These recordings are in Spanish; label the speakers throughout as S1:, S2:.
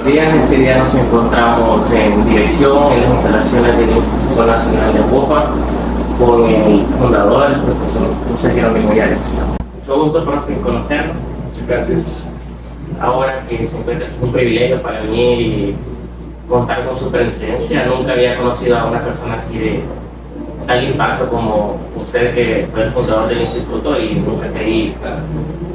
S1: buenos días. Este día nos encontramos en dirección en las instalaciones del Instituto Nacional de Apopa con el fundador, el profesor José Jerónimo Llanes. Mucho gusto, profe, en conocerlo.
S2: Muchas gracias.
S1: Ahora que se encuentra, es un privilegio para venir y contar con su presencia. Nunca había conocido a una persona así de tal impacto como usted, que fue el fundador del instituto, y nunca quería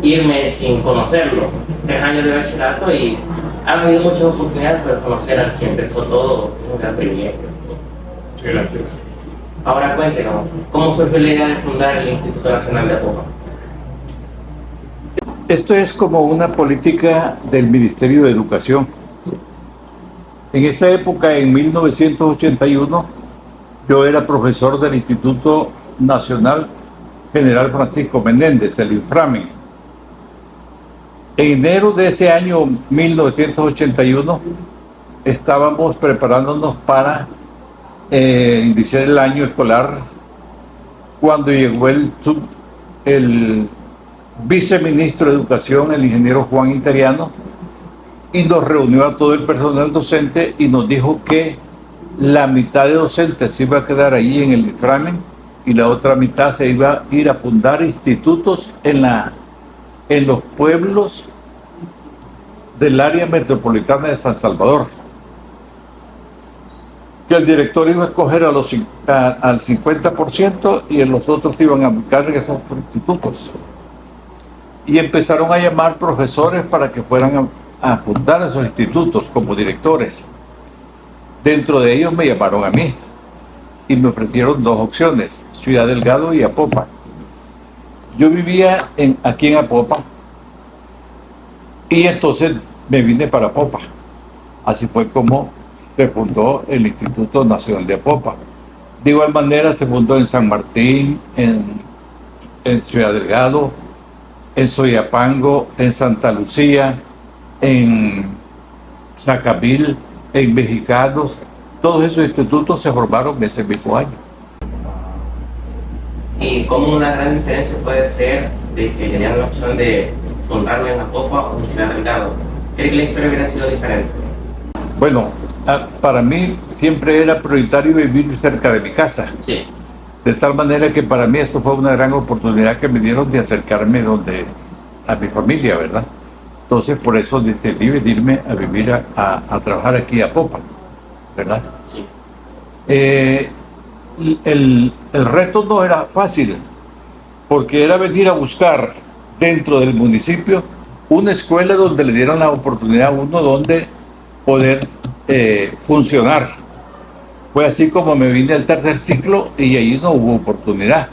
S1: irme sin conocerlo. 3 años de bachillerato y ha habido muchas oportunidades, pero conocer al que empezó todo es un gran privilegio.
S2: Muchas gracias.
S1: Ahora cuéntenos, ¿cómo surgió la idea de fundar el Instituto Nacional de Apopa?
S3: Esto es como una política del Ministerio de Educación. En esa época, en 1981, yo era profesor del Instituto Nacional General Francisco Menéndez, el Inframen. En enero de ese año 1981 estábamos preparándonos para iniciar el año escolar cuando llegó el viceministro de Educación, el ingeniero Juan Interiano, y nos reunió a todo el personal docente y nos dijo que la mitad de docentes se iba a quedar ahí en el Inframen y la otra mitad se iba a ir a fundar institutos en los pueblos del área metropolitana de San Salvador, que el director iba a escoger al 50% y los otros iban a buscar en esos institutos. Y empezaron a llamar profesores para que fueran a fundar esos institutos como directores. Dentro de ellos me llamaron a mí y me ofrecieron 2 opciones, Ciudad Delgado y Apopa. Yo vivía aquí en Apopa y entonces me vine para Apopa. Así fue como se fundó el Instituto Nacional de Apopa. De igual manera se fundó en San Martín, en Ciudad Delgado, en Soyapango, en Santa Lucía, en Zacabil, en Mexicanos. Todos esos institutos se formaron ese mismo año.
S1: Y como una gran diferencia puede ser de que tenían la opción de fundarlo en Apopa o en Ciudad Delgado. ¿Cree que la historia hubiera sido diferente?
S3: Bueno, para mí siempre era prioritario vivir cerca de mi casa.
S1: Sí.
S3: De tal manera que para mí esto fue una gran oportunidad que me dieron de acercarme a mi familia, ¿verdad? Entonces por eso decidí venirme a vivir a trabajar aquí a Apopa, ¿verdad?
S1: Sí.
S3: El reto no era fácil, porque era venir a buscar dentro del municipio una escuela donde le dieran la oportunidad a uno donde poder funcionar. Fue así como me vine al 3er ciclo y ahí no hubo oportunidad.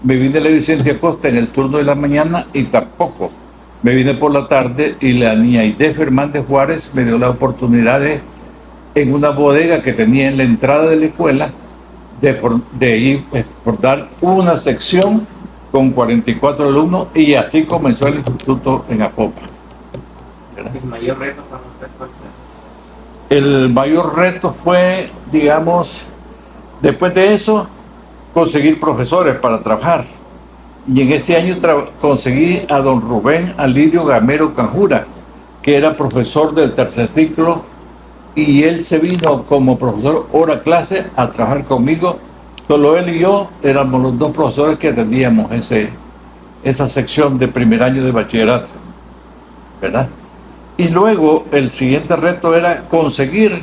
S3: Me vine a la Vicente Acosta en el turno de la mañana y tampoco. Me vine por la tarde y la niña Aide Fernández Juárez me dio la oportunidad en una bodega que tenía en la entrada de la escuela, de ir por dar una sección con 44 alumnos, y así comenzó el instituto en Apopa.
S1: ¿El mayor reto para usted cuál fue?
S3: El mayor reto fue, digamos, después de eso, conseguir profesores para trabajar. Y en ese año conseguí a don Rubén Alirio Gamero Canjura, que era profesor del 3er ciclo, y él se vino como profesor hora clase a trabajar conmigo. Solo él y yo éramos los 2 profesores que atendíamos esa sección de primer año de bachillerato, ¿verdad? Y luego el siguiente reto era conseguir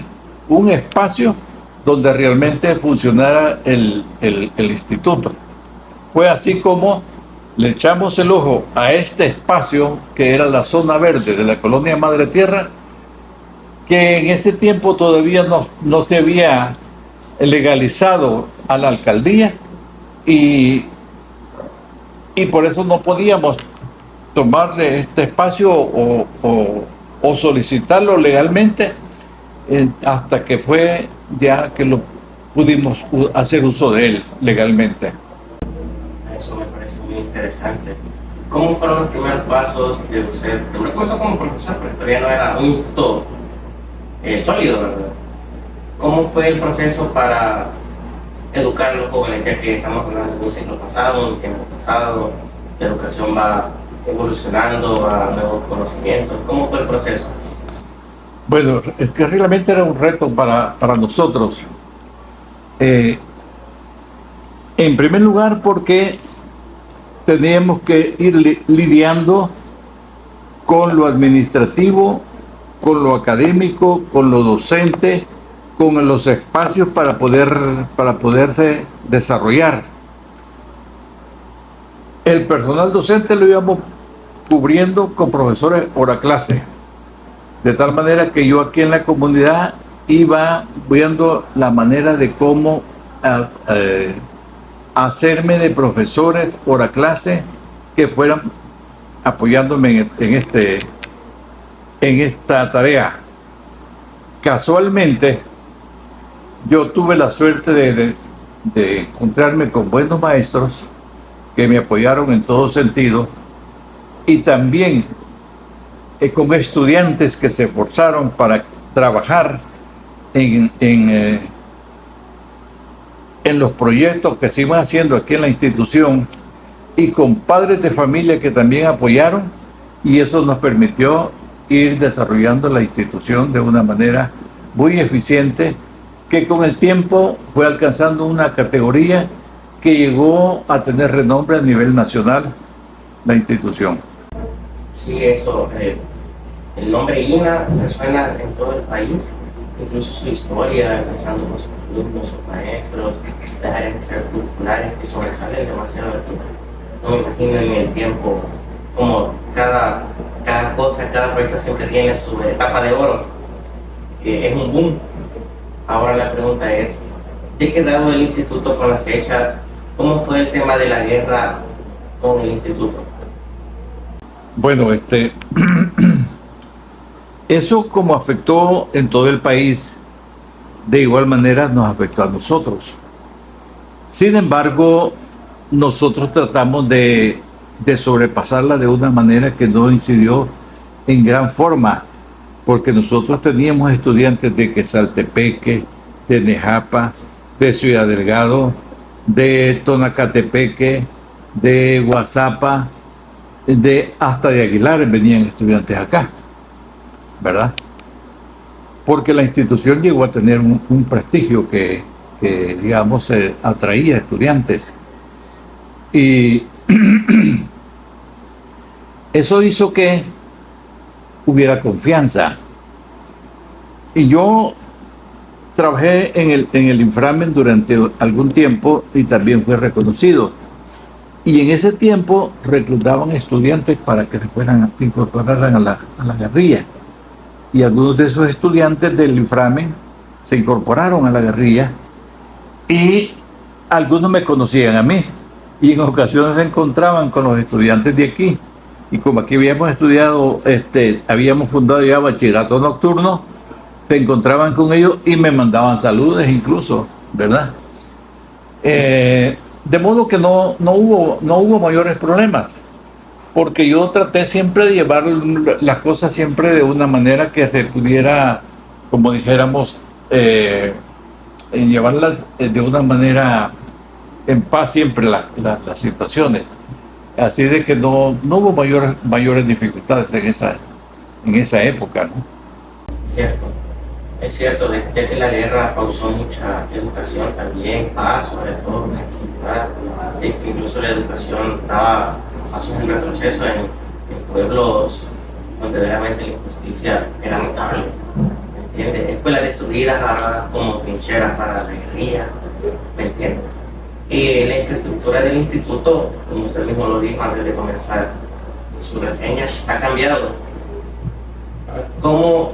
S3: un espacio donde realmente funcionara el instituto. Fue así como le echamos el ojo a este espacio que era la zona verde de la colonia Madre Tierra, que en ese tiempo todavía no se había legalizado a la alcaldía, y por eso no podíamos tomarle este espacio o solicitarlo legalmente hasta que fue ya que lo pudimos hacer uso de él legalmente.
S1: Eso me parece muy interesante. ¿Cómo fueron los primeros pasos de usted? Primero comenzó como profesor, pero todavía no era un instituto sólido, ¿verdad? ¿Cómo fue el proceso para educar a los jóvenes, ya que estamos hablando de un siglo pasado, un tiempo pasado, la educación va evolucionando a nuevos conocimientos? ¿Cómo fue el proceso?
S3: Bueno, es que realmente era un reto para nosotros. Eh, en primer lugar, porque teníamos que ir lidiando con lo administrativo, con lo académico, con lo docente, con los espacios para poderse desarrollar. El personal docente lo íbamos cubriendo con profesores hora clase, de tal manera que yo aquí en la comunidad iba viendo la manera de cómo hacerme de profesores hora clase que fueran apoyándome en esta tarea. Casualmente, yo tuve la suerte de encontrarme con buenos maestros que me apoyaron en todo sentido, y también con estudiantes que se esforzaron para trabajar en los proyectos que se iban haciendo aquí en la institución, y con padres de familia que también apoyaron, y eso nos permitió ir desarrollando la institución de una manera muy eficiente, que con el tiempo fue alcanzando una categoría que llegó a tener renombre a nivel nacional, la institución.
S1: Sí, eso, el nombre INA resuena en todo el país, incluso su historia, empezando con sus alumnos, sus maestros, las áreas extracurriculares que sobresalen demasiado aquí. No me imagino en el tiempo como cada cosa, cada proyecto siempre tiene su etapa de oro, es un boom. Ahora la pregunta es, ¿ya ha quedado el instituto con las fechas? ¿Cómo fue el tema de la guerra con el instituto?
S3: Bueno, eso como afectó en todo el país, de igual manera nos afectó a nosotros. Sin embargo, nosotros tratamos de sobrepasarla de una manera que no incidió en gran forma, porque nosotros teníamos estudiantes de Quesaltepeque, de Nejapa, de Ciudad Delgado, de Tonacatepeque, de Guazapa, hasta de Aguilar venían estudiantes acá, ¿verdad? Porque la institución llegó a tener un prestigio que digamos, atraía estudiantes. Y eso hizo que hubiera confianza. Y yo trabajé en el Inframen durante algún tiempo y también fui reconocido. Y en ese tiempo reclutaban estudiantes para que se incorporaran a la guerrilla. Y algunos de esos estudiantes del Inframen se incorporaron a la guerrilla, y algunos me conocían a mí. Y en ocasiones se encontraban con los estudiantes de aquí. Y como aquí habíamos estudiado, habíamos fundado ya bachillerato nocturno, se encontraban con ellos y me mandaban saludos incluso, ¿verdad? De modo que no hubo mayores problemas, porque yo traté siempre de llevar las cosas siempre de una manera que se pudiera, como dijéramos, llevarlas de una manera en paz siempre las situaciones. Así de que no hubo mayores dificultades en esa época, ¿no?
S1: Es cierto, ya que la guerra causó mucha educación también, paz, sobre todo, tranquilidad, de que incluso la educación daba pasos en retroceso en pueblos donde realmente la injusticia era notable, ¿me entiendes? Escuelas destruidas, agarradas como trincheras para la guerrilla, ¿me entiendes? Y la infraestructura del instituto, como usted mismo lo dijo antes de comenzar su reseña, ha cambiado. ¿Cómo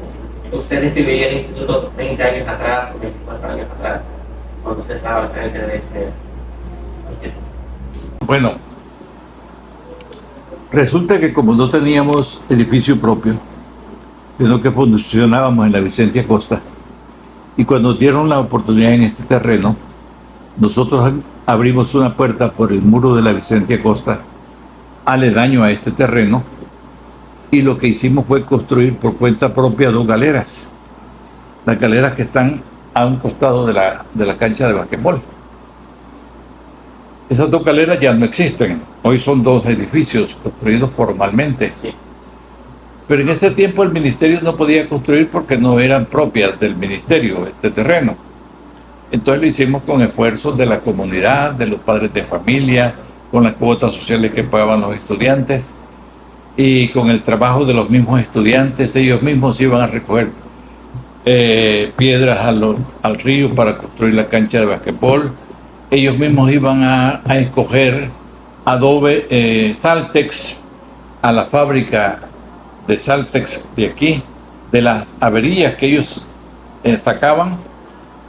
S1: usted describiría el instituto 20 años atrás o 24 años atrás, cuando usted estaba al frente de este instituto?
S3: Bueno, resulta que como no teníamos edificio propio, sino que funcionábamos en la Vicente Acosta, y cuando dieron la oportunidad en este terreno, nosotros abrimos una puerta por el muro de la Vicente Acosta, aledaño a este terreno, y lo que hicimos fue construir por cuenta propia 2 galeras. Las galeras que están a un costado de la cancha de basquetbol. Esas 2 galeras ya no existen. Hoy son 2 edificios construidos formalmente.
S1: Sí.
S3: Pero en ese tiempo el ministerio no podía construir porque no eran propias del ministerio este terreno. Entonces lo hicimos con esfuerzos de la comunidad, de los padres de familia, con las cuotas sociales que pagaban los estudiantes y con el trabajo de los mismos estudiantes. Ellos mismos iban a recoger piedras al río para construir la cancha de basquetbol. Ellos mismos iban a escoger adobe Saltex a la fábrica de Saltex de aquí, de las averías que ellos sacaban,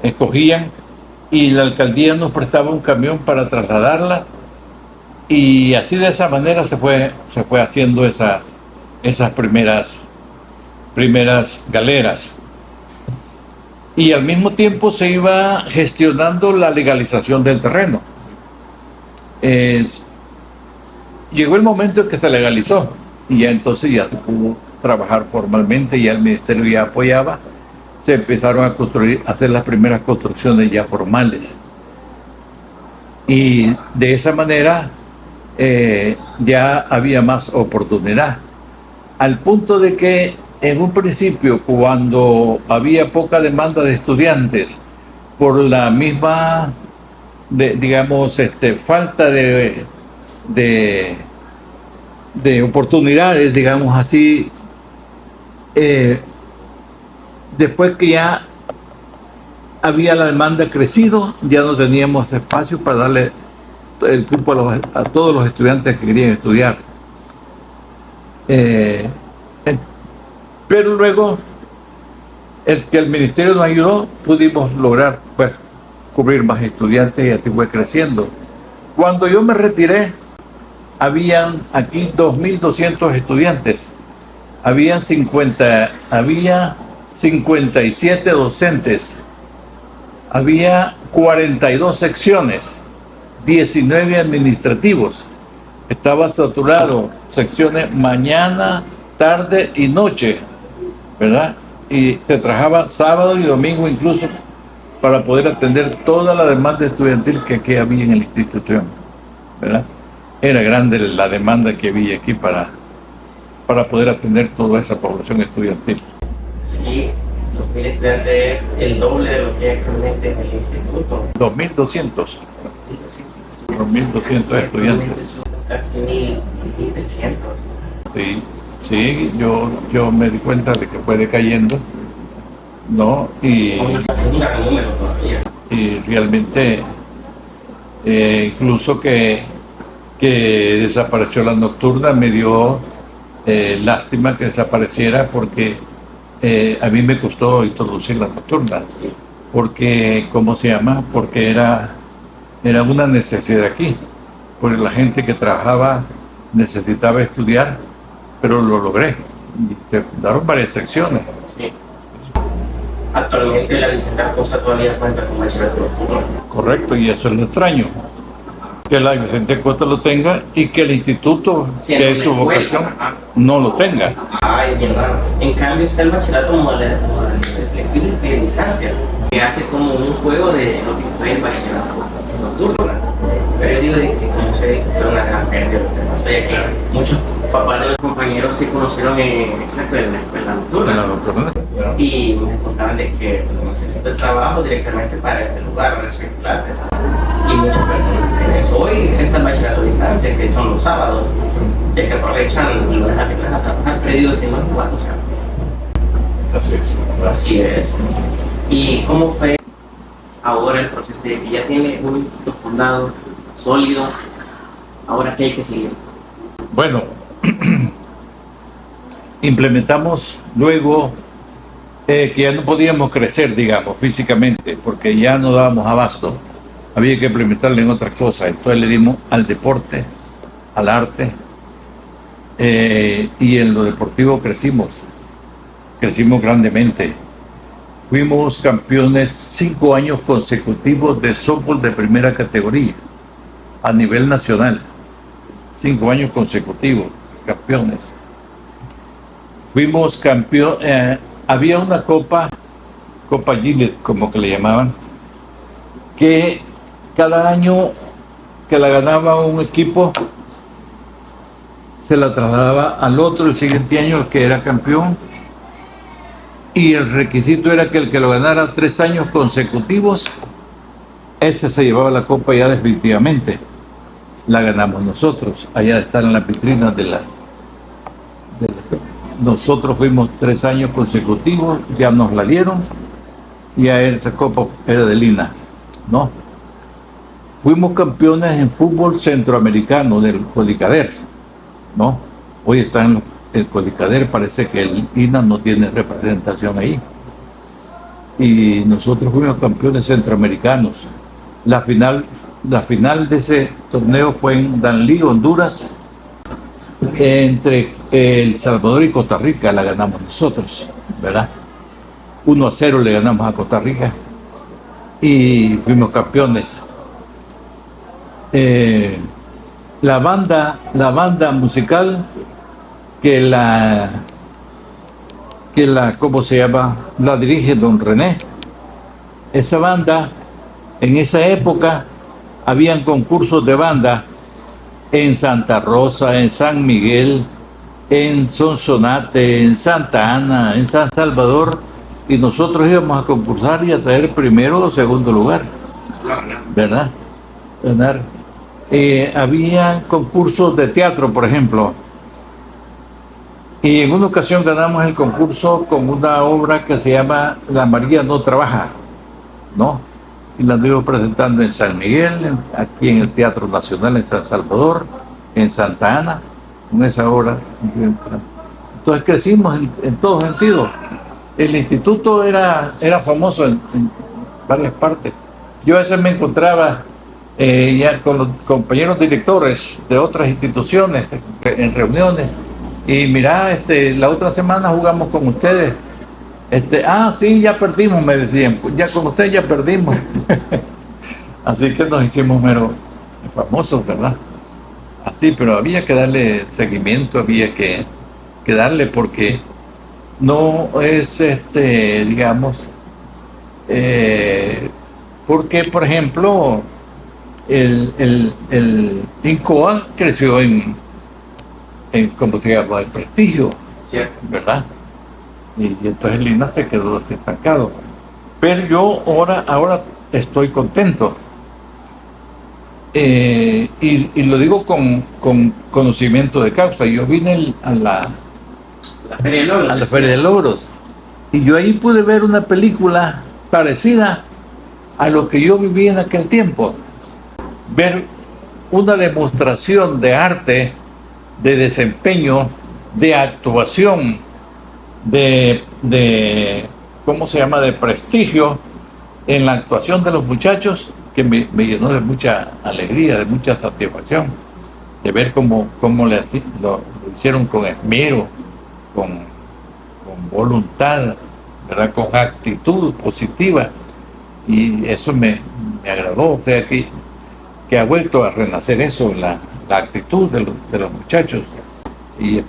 S3: escogían, y la alcaldía nos prestaba un camión para trasladarla, y así de esa manera se fue haciendo esas primeras galeras. Y al mismo tiempo se iba gestionando la legalización del terreno. Llegó el momento en que se legalizó y ya entonces ya se pudo trabajar formalmente, ya el ministerio ya apoyaba, se empezaron a hacer las primeras construcciones ya formales. Y de esa manera ya había más oportunidad. Al punto de que en un principio, cuando había poca demanda de estudiantes, por la misma, falta de oportunidades, digamos así, después que ya había la demanda crecido, ya no teníamos espacio para darle el cupo a todos los estudiantes que querían estudiar. Pero luego, el ministerio nos ayudó, pudimos lograr pues cubrir más estudiantes y así fue creciendo. Cuando yo me retiré, habían aquí 2.200 estudiantes, había 57 docentes, había 42 secciones, 19 administrativos, estaba saturado, secciones mañana, tarde y noche, ¿verdad? Y se trabajaba sábado y domingo incluso para poder atender toda la demanda estudiantil que aquí había en la institución, ¿verdad? Era grande la demanda que había aquí para poder atender toda esa población estudiantil.
S1: Sí, 2.000 estudiantes es el doble de lo que hay actualmente en el instituto.
S3: 2.200. 2.200 estudiantes.
S1: Son casi 1.300.
S3: Sí, yo me di cuenta de que fue decayendo, ¿no? Y realmente, incluso que desapareció la nocturna, me dio lástima que desapareciera, porque a mí me costó introducir la nocturna, porque, ¿cómo se llama? Porque era una necesidad aquí, porque la gente que trabajaba necesitaba estudiar, pero lo logré. Y se daron varias secciones.
S1: Sí. Actualmente la Vicente Acosta todavía cuenta con bachillerato nocturno.
S3: Correcto, y eso es lo extraño, que la Vicente Acosta lo tenga y que el instituto, que es su vocación, no lo tenga.
S1: Ay, bien raro. En cambio está el bachillerato modelo flexible de distancia, que hace como un juego de lo que fue el bachillerato nocturno. Pero yo digo de que, como usted dice, fue una gran pérdida lo que pasó, ya que muchos papás de los compañeros se conocieron en la escuela nocturna. Y me contaban de que el trabajo directamente para este lugar, para recibir clases. Y muchas personas dicen eso. Hoy está el bachillerato a distancia, que son los sábados, ya que aprovechan y lo dejan trabajar, pero digo que no es igual, o sea. Así es. ¿Y cómo fue ahora el proceso de que ya tiene un instituto fundado, sólido? Ahora, ¿qué hay que seguir?
S3: Bueno, implementamos luego que ya no podíamos crecer, digamos, físicamente, porque ya no dábamos abasto. Había que implementarle en otras cosas. Entonces le dimos al deporte, al arte, y en lo deportivo crecimos grandemente. Fuimos campeones 5 años consecutivos de softball de primera categoría a nivel nacional. 5 años consecutivos, campeones. Fuimos campeones. Había una Copa Gillette, como que le llamaban, que cada año que la ganaba un equipo se la trasladaba al otro el siguiente año, el que era campeón, y el requisito era que el que lo ganara 3 años consecutivos, ese se llevaba la copa ya definitivamente. La ganamos nosotros, allá están en las vitrinas nosotros fuimos 3 años consecutivos, ya nos la dieron, y a esa copa era de Lina, ¿no? Fuimos campeones en fútbol centroamericano del Codicader, ¿no? Hoy está en el Codicader, parece que el Lina no tiene representación ahí. Y nosotros fuimos campeones centroamericanos. La final de ese torneo fue en Danlí, Honduras, entre El Salvador y Costa Rica. La ganamos nosotros, ¿verdad? 1-0 le ganamos a Costa Rica y fuimos campeones. La banda musical ¿cómo se llama? La dirige don René. Esa banda, en esa época, habían concursos de banda en Santa Rosa, en San Miguel, en Sonsonate, en Santa Ana, en San Salvador, y nosotros íbamos a concursar y a traer primero o segundo lugar, ¿verdad? Ganar. Había concursos de teatro, por ejemplo, y en una ocasión ganamos el concurso con una obra que se llama La María no trabaja, ¿no? Y la anduvimos presentando en San Miguel, aquí en el Teatro Nacional en San Salvador, en Santa Ana, con esa obra. Entonces crecimos en todo sentido. El instituto era famoso en varias partes. Yo a veces me encontraba ya con los compañeros directores de otras instituciones en reuniones, y mira, la otra semana jugamos con ustedes. Sí, ya perdimos, me decían, ya con ustedes ya perdimos. Así que nos hicimos mero famosos, ¿verdad? Así, pero había que darle seguimiento, había que darle, porque no es, digamos, porque, por ejemplo, el INCOA creció en ¿cómo se llama? El prestigio,
S1: ¿cierto?
S3: ¿verdad? Y entonces Lina se quedó estancado. Pero yo ahora estoy contento. Y lo digo con conocimiento de causa. Yo vine a la
S1: Feria de Logros.
S3: A la Feria de Logros. Y yo ahí pude ver una película parecida a lo que yo viví en aquel tiempo. Ver una demostración de arte, de desempeño, de actuación, de ¿cómo se llama?, de prestigio en la actuación de los muchachos, que me llenó de mucha alegría, de mucha satisfacción, de ver cómo lo hicieron con esmero, con voluntad, ¿verdad?, con actitud positiva, y eso me agradó. O sea que ha vuelto a renacer eso, la actitud de los muchachos, y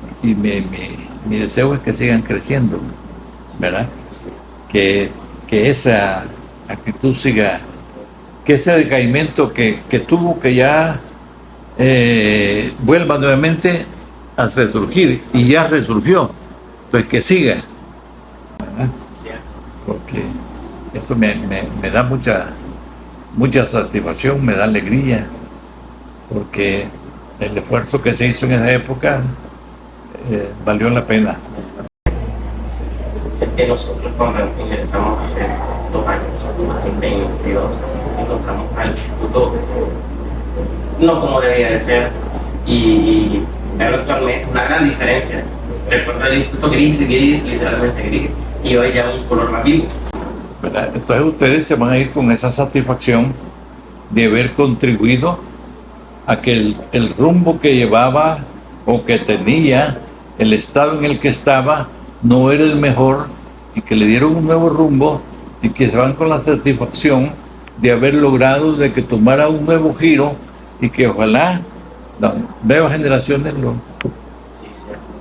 S3: mi deseo es que sigan creciendo, ¿verdad? Que esa actitud siga, que ese decaimiento que tuvo, que ya vuelva nuevamente a resurgir, y ya resurgió, pues que siga, ¿verdad? Porque eso me da mucha satisfacción, me da alegría, porque el esfuerzo que se hizo en esa época valió la pena.
S1: Nosotros cuando ingresamos hace 2 años, en 2022, encontramos al instituto no como debía de ser, y veo actualmente una gran diferencia. Recuerdo el instituto gris, literalmente gris, y hoy ya un color más vivo.
S3: ¿Verdad? Entonces ustedes se van a ir con esa satisfacción de haber contribuido a que el rumbo que llevaba o que tenía el estado en el que estaba no era el mejor, y que le dieron un nuevo rumbo, y que se van con la satisfacción de haber logrado de que tomara un nuevo giro, y que ojalá las nuevas generaciones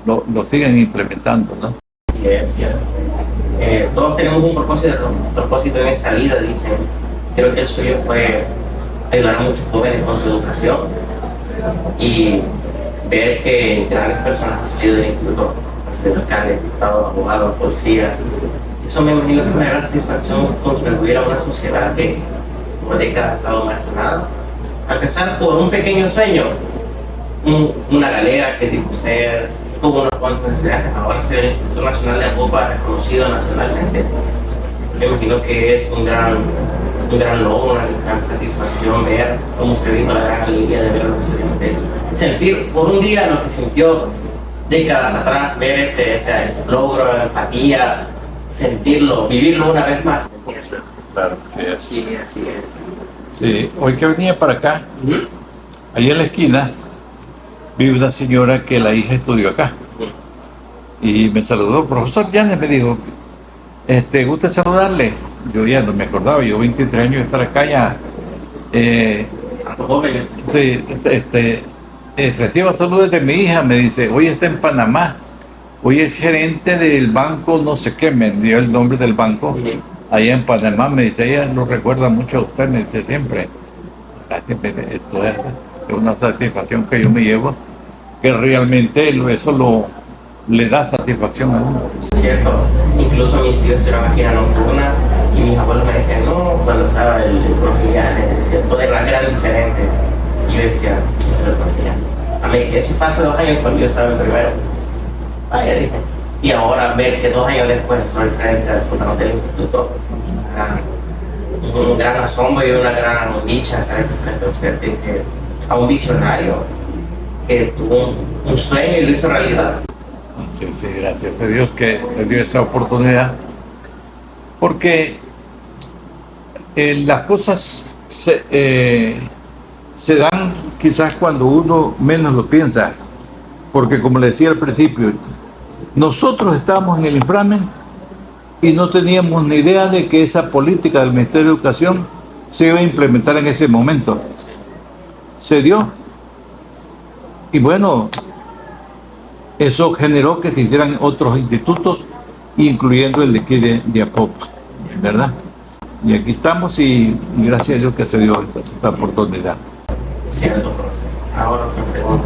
S3: lo sigan implementando, ¿no?
S1: Sí, es cierto. Todos tenemos un propósito en esta vida, dicen. Creo que el suyo fue ayudar a muchos jóvenes con su educación, y ver que grandes personas han salido del instituto, han salido alcaldes, diputados, abogados, policías. Eso me imagino que es una gran satisfacción contribuir a una sociedad que por décadas ha estado marginada. A empezar por un pequeño sueño, una galera que dijo usted, tuvo unos cuantos estudiantes, ahora ser el Instituto Nacional de Apopa reconocido nacionalmente. Me imagino que es un gran logro, una gran satisfacción ver, como usted dijo, la gran alegría de ver a los estudiantes. Sentir por un día lo que sintió décadas atrás, ver ese logro, empatía, sentirlo, vivirlo una vez más.
S3: Claro, sí es.
S1: Sí, así es.
S3: Sí, hoy que venía para acá, ahí en la esquina, vi una señora que la hija estudió acá. Y me saludó, profesor Llanes, me dijo, ¿gusta saludarle? Yo ya no me acordaba, yo 23 años de estar acá ya.
S1: Tantos jóvenes.
S3: Sí, reciba saludos de mi hija, me dice, hoy está en Panamá, hoy es gerente del banco, no sé qué, me dio el nombre del banco, allá en Panamá, me dice, ella lo recuerda mucho a usted, me dice siempre. Esto es una satisfacción que yo me llevo, que realmente eso le da satisfacción a uno.
S1: Es cierto, incluso mis tíos eran máquina nocturna y mis abuelos me decían, no, cuando estaba el profe Llanes, decía, todo era diferente. Y yo decía, ese es el profe Llanes. A mí, eso fue hace 2 años cuando yo estaba en primero. Vaya, dije. Y ahora ver que 2 años después estoy frente al fundador del instituto, un gran asombro y una gran dicha estar frente a usted, a un visionario que tuvo un sueño y lo hizo realidad.
S3: Sí, gracias a Dios que me dio esa oportunidad, porque las cosas se dan quizás cuando uno menos lo piensa, porque como le decía al principio, nosotros estábamos en el inframen y no teníamos ni idea de que esa política del Ministerio de Educación se iba a implementar en ese momento. Se dio. Y bueno, eso generó que se hicieran otros institutos, incluyendo el de aquí de Apopa, ¿verdad? Y aquí estamos y gracias a Dios que se dio esta oportunidad.
S1: Cierto, profe. Ahora otra pregunta.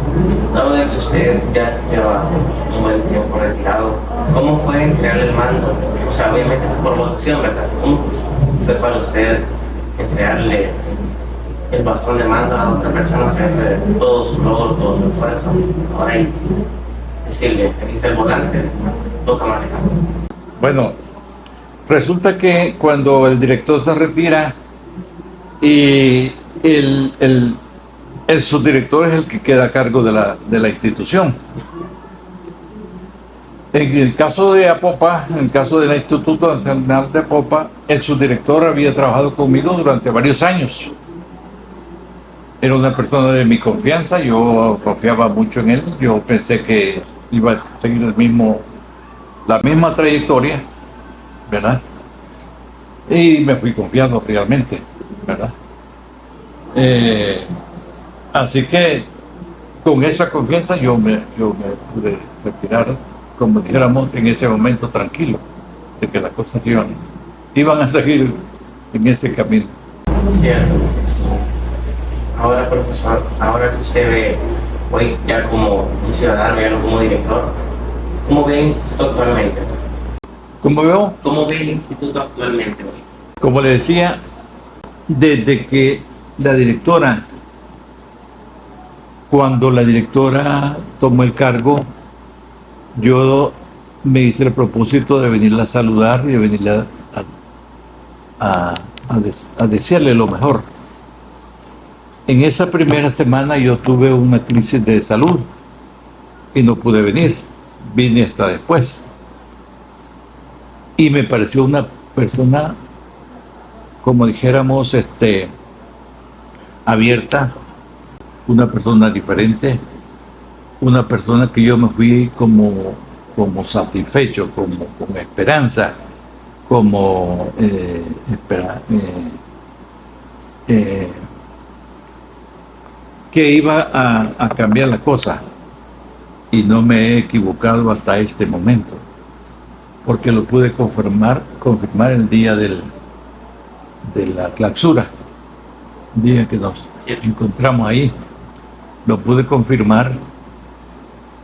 S1: Dado de que usted ya lleva un buen tiempo retirado, ¿cómo fue entregarle el mando? O sea, obviamente fue por votación, ¿verdad? ¿Cómo fue para usted entregarle el bastón de mando a otra persona, hacer todo su logro, todo su esfuerzo? Ahora hay decirle, aquí está el volante, toca manejar.
S3: Bueno, resulta que cuando el director se retira y el subdirector es el que queda a cargo de la institución. En el caso de Apopa, en el caso del Instituto Nacional de Apopa, el subdirector había trabajado conmigo durante varios años. Era una persona de mi confianza, yo confiaba mucho en él, yo pensé que iba a seguir la misma trayectoria, ¿verdad? Y me fui confiando realmente, ¿verdad? Así que con esa confianza yo me pude retirar, como dijéramos, en ese momento tranquilo, de que las cosas iban a seguir en ese camino.
S1: Cierto. Ahora, profesor, ahora que usted ve hoy ya como un ciudadano, ya no como director, ¿cómo ve el instituto actualmente?
S3: Como veo,
S1: ¿Cómo ve el instituto actualmente hoy?
S3: como le decía, desde que cuando la directora tomó el cargo, yo me hice el propósito de venirla a saludar y de venirla a desearle lo mejor. En esa primera semana yo tuve una crisis de salud y no pude venir, vine hasta después. Y me pareció una persona, como dijéramos, abierta, una persona diferente, una persona que yo me fui como satisfecho, con esperanza, que iba a cambiar la cosa. Y no me he equivocado hasta este momento, porque lo pude confirmar el día de la clausura, el día que nos encontramos ahí. Lo pude confirmar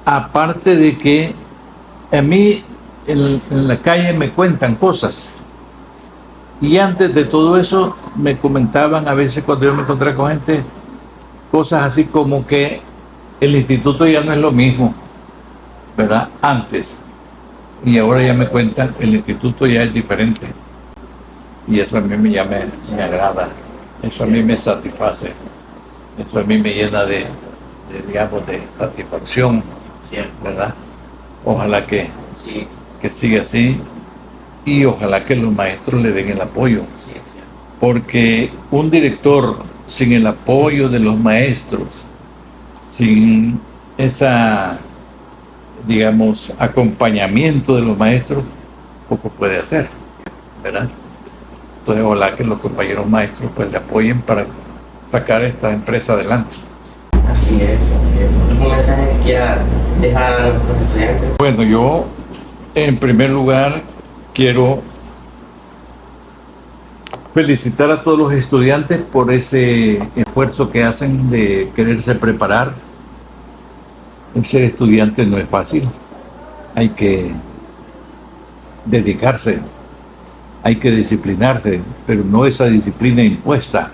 S3: aparte de que a mí en la calle me cuentan cosas. Y antes de todo eso me comentaban a veces cuando yo me encontré con gente, cosas así como que el instituto ya no es lo mismo, ¿verdad? Antes. Y ahora ya me cuentan que el instituto ya es diferente. Y eso a mí ya me agrada, eso a mí me satisface, eso a mí me llena digamos, de satisfacción,
S1: Cierto.
S3: ¿verdad? Ojalá que
S1: Sí,
S3: siga así y ojalá que los maestros le den el apoyo,
S1: sí, es cierto.
S3: porque un director sin el apoyo de los maestros, sin esa, digamos, acompañamiento de los maestros, poco puede hacer, ¿verdad? Entonces, ojalá que los compañeros maestros pues le apoyen para sacar esta empresa adelante.
S1: Así es, así es. ¿Algún mensaje que quiera dejar a nuestros estudiantes?
S3: Bueno, yo en primer lugar quiero felicitar a todos los estudiantes por ese esfuerzo que hacen de quererse preparar. El ser estudiante no es fácil, hay que dedicarse, hay que disciplinarse, pero no esa disciplina impuesta,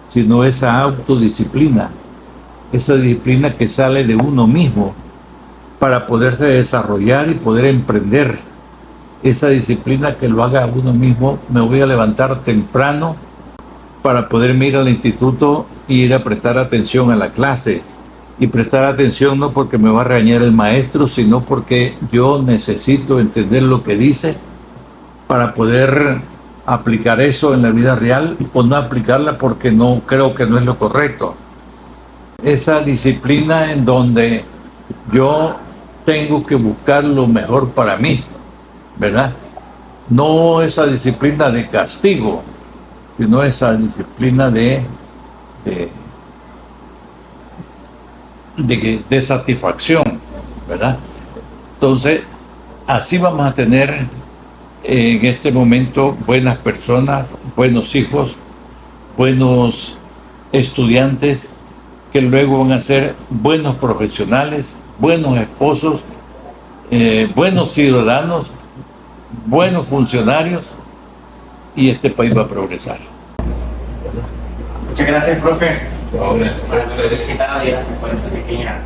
S3: sino esa autodisciplina, esa disciplina que sale de uno mismo para poderse desarrollar y poder emprender. Esa disciplina que lo haga uno mismo. Me voy a levantar temprano para poderme ir al instituto e ir a prestar atención a la clase. Y prestar atención no porque me va a regañar el maestro, sino porque yo necesito entender lo que dice para poder aplicar eso en la vida real o no aplicarla porque no creo que no es lo correcto. Esa disciplina en donde yo tengo que buscar lo mejor para mí, ¿verdad? No esa disciplina de castigo, sino esa disciplina de satisfacción, ¿verdad? Entonces, así vamos a tener en este momento buenas personas, buenos hijos, buenos estudiantes que luego van a ser buenos profesionales, buenos esposos, buenos ciudadanos, buenos funcionarios, y este país va a progresar.
S1: Muchas gracias, profe. Por haber visitado y gracias por esta pequeña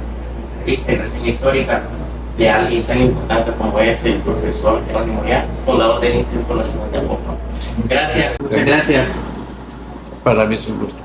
S1: entrevista y reseña histórica de alguien tan importante como es el profesor Jerónimo Llanos, fundador del Instituto Nacional de Apoco. Gracias, muchas gracias.
S3: Para mí es un gusto.